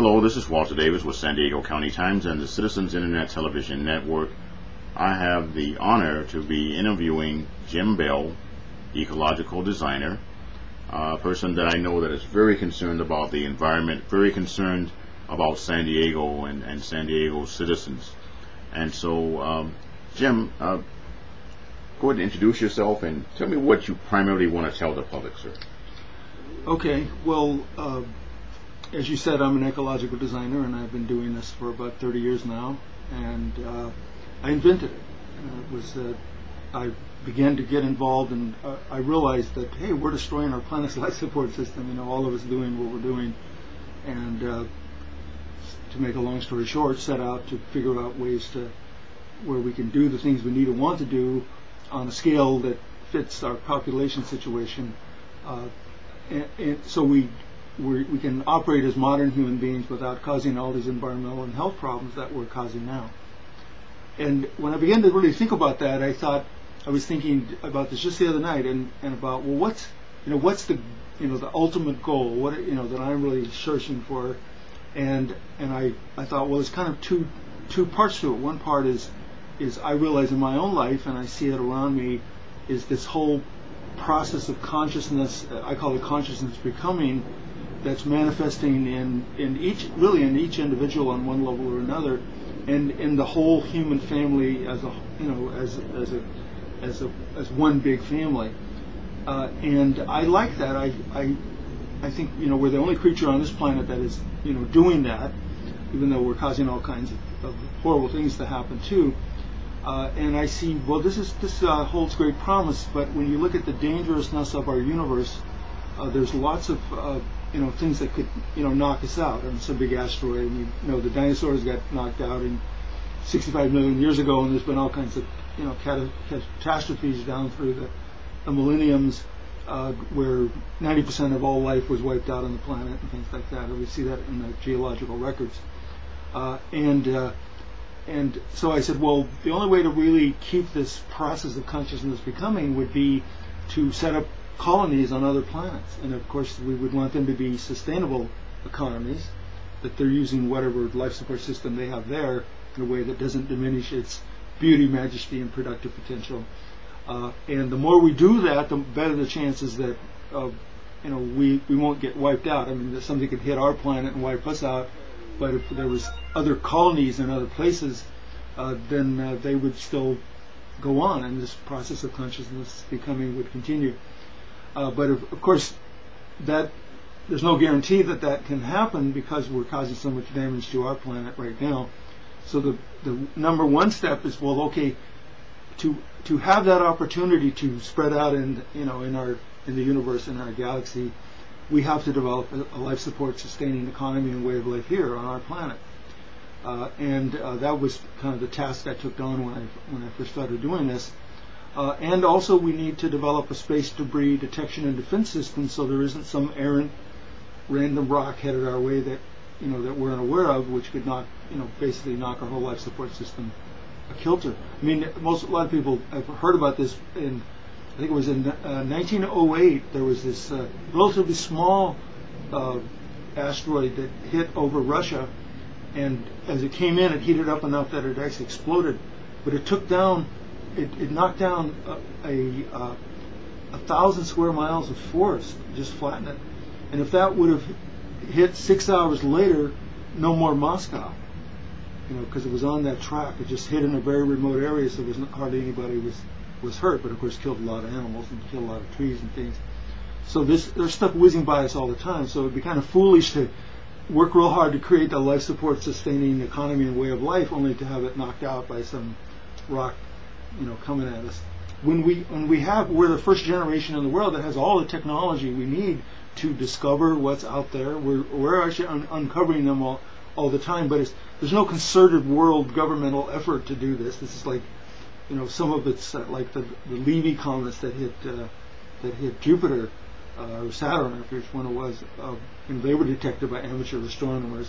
Hello, this is Walter Davis with San Diego County Times and the Citizens Internet Television Network. I have the honor to be interviewing Jim Bell, ecological designer, a person that I know that is very concerned about the environment, very concerned about San Diego and San Diego citizens. And so, Jim, go ahead and introduce yourself and tell me what you primarily want to tell the public, sir. Okay, well, as you said, I'm an ecological designer, and I've been doing this for about 30 years now, and I invented it. I began to get involved, and I realized that, hey, we're destroying our planet's life support system, all of us doing what we're doing, and to make a long story short, set out to figure out ways to where we can do the things we need and want to do on a scale that fits our population situation, and so we can operate as modern human beings without causing all these environmental and health problems that we're causing now. And when I began to really think about that, I was thinking about this just the other night, and about, well, what's the the ultimate goal, that I'm really searching for, and I thought, well, it's kind of two parts to it. One part is I realize in my own life, and I see it around me, is this whole process of consciousness. I call it consciousness becoming, that's manifesting in each individual on one level or another, and in the whole human family as one big family. And I like that. I think we're the only creature on this planet that is doing that, even though we're causing all kinds of horrible things to happen too. And I see, well, this holds great promise. But when you look at the dangerousness of our universe, there's lots of things that could knock us out. And it's a big asteroid. And the dinosaurs got knocked out in 65 million years ago, and there's been all kinds of catastrophes down through the millenniums, where 90% of all life was wiped out on the planet and things like that. And we see that in the geological records. And so I said, well, the only way to really keep this process of consciousness becoming would be to set up colonies on other planets. And of course, we would want them to be sustainable economies, that they're using whatever life support system they have there in a way that doesn't diminish its beauty, majesty, and productive potential. And the more we do that, the better the chances that we won't get wiped out. I mean, that something could hit our planet and wipe us out, but if there was other colonies in other places, then they would still go on, and this process of consciousness becoming would continue. But of course, that there's no guarantee that can happen, because we're causing so much damage to our planet right now. So the number one step is, well, okay, to have that opportunity to spread out in the universe, in our galaxy, we have to develop a life support sustaining economy and way of life here on our planet. And that was kind of the task I took on when I first started doing this. And also, we need to develop a space debris detection and defense system, so there isn't some errant random rock headed our way that that we're unaware of, which could basically knock our whole life support system a kilter. I mean, a lot of people have heard about this. I think it was in 1908. There was this relatively small asteroid that hit over Russia, and as it came in, it heated up enough that it actually exploded. But it took down. It knocked down 1,000 square miles of forest, just flattened it. And if that would have hit 6 hours later, no more Moscow, because it was on that track. It just hit in a very remote area, so hardly anybody was hurt. But of course, killed a lot of animals and killed a lot of trees and things. So there's stuff whizzing by us all the time. So it'd be kind of foolish to work real hard to create the life support sustaining economy and way of life, only to have it knocked out by some rock coming at us. We're the first generation in the world that has all the technology we need to discover what's out there. We're actually uncovering them all the time, but there's no concerted world governmental effort to do this. This is like, some of it's like the Levy comets that hit Jupiter or Saturn, I forget which one it was. They were detected by amateur astronomers,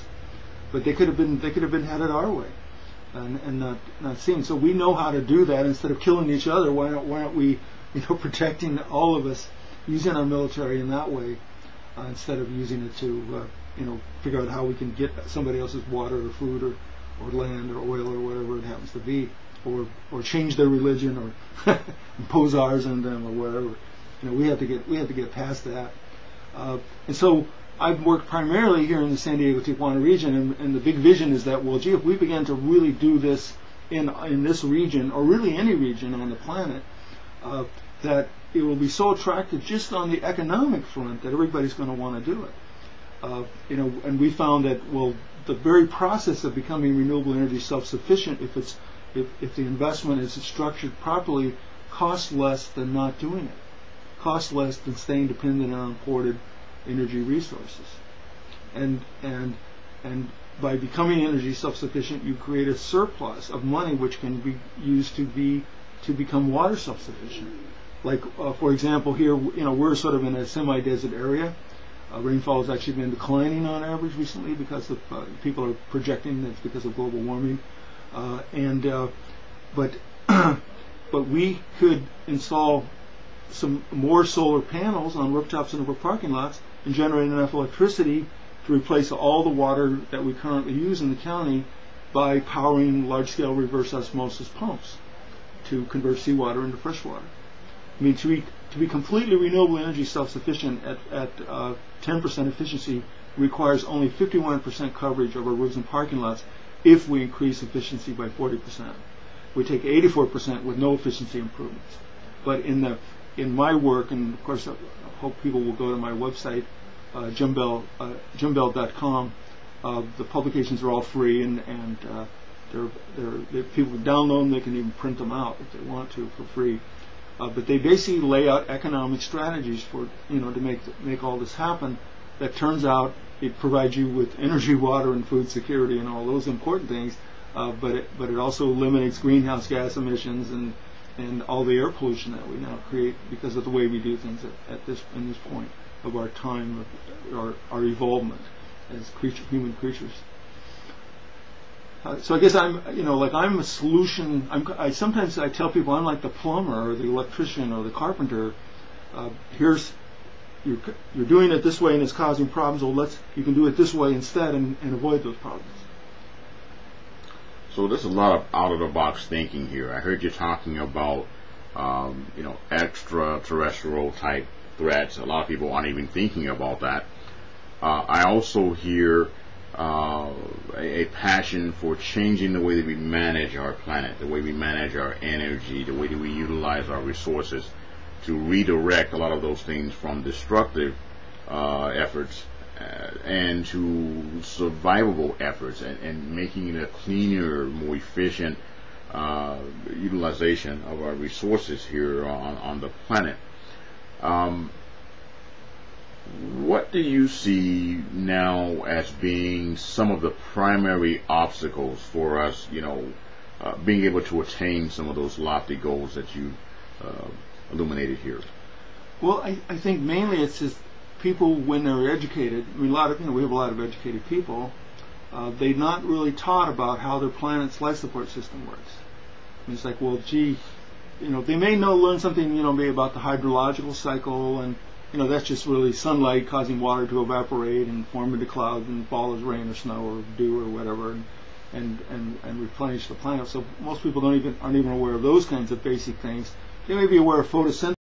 but they could have been headed our way and not seen. So we know how to do that. Instead of killing each other, why aren't we protecting all of us, using our military in that way, instead of using it to figure out how we can get somebody else's water or food or land or oil or whatever it happens to be, or change their religion or impose ours on them or whatever. We have to get past that. And so I've worked primarily here in the San Diego Tijuana region, and the big vision is that, well, gee, if we began to really do this in this region, or really any region on the planet, that it will be so attractive just on the economic front that everybody's going to want to do it. And we found that, well, the very process of becoming renewable energy self-sufficient, if the investment is structured properly, costs less than not doing it, costs less than staying dependent on imported energy resources. And by becoming energy self-sufficient, you create a surplus of money which can be used to become water self-sufficient. Like, for example, here, we're sort of in a semi-desert area. Rainfall has actually been declining on average recently because of people are projecting that's because of global warming. But we could install some more solar panels on rooftops and over parking lots and generate enough electricity to replace all the water that we currently use in the county by powering large-scale reverse osmosis pumps to convert seawater into fresh water. I mean, to be completely renewable energy self-sufficient at 10% efficiency requires only 51% coverage of our roofs and parking lots if we increase efficiency by 40%. We take 84% with no efficiency improvements. But in my work, and of course I hope people will go to my website, jimbell.com. The publications are all free, and people can download them. They can even print them out if they want to for free. But they basically lay out economic strategies for to make all this happen. That turns out it provides you with energy, water, and food security and all those important things. But it also eliminates greenhouse gas emissions and all the air pollution that we now create because of the way we do things in this point of our time, our evolvement as human creatures. So I guess I'm a solution. Sometimes I tell people I'm like the plumber or the electrician or the carpenter. You're doing it this way and it's causing problems. Well, you can do it this way instead and avoid those problems. So there's a lot of out-of-the-box thinking here. I heard you talking about extraterrestrial type threats. A lot of people aren't even thinking about that. I also hear a passion for changing the way that we manage our planet, the way we manage our energy, the way that we utilize our resources, to redirect a lot of those things from destructive efforts and to survivable efforts, and making it a cleaner, more efficient utilization of our resources here on the planet. What do you see now as being some of the primary obstacles for us, being able to attain some of those lofty goals that you illuminated here? Well, I think mainly it's just people when they're educated. I mean, we have a lot of educated people. They're not really taught about how their planet's life support system works. And it's like, well, gee, they may learn something, maybe about the hydrological cycle, and that's just really sunlight causing water to evaporate and form into clouds and fall as rain or snow or dew or whatever, and replenish the planet. So most people aren't even aware of those kinds of basic things. They may be aware of photosynthesis.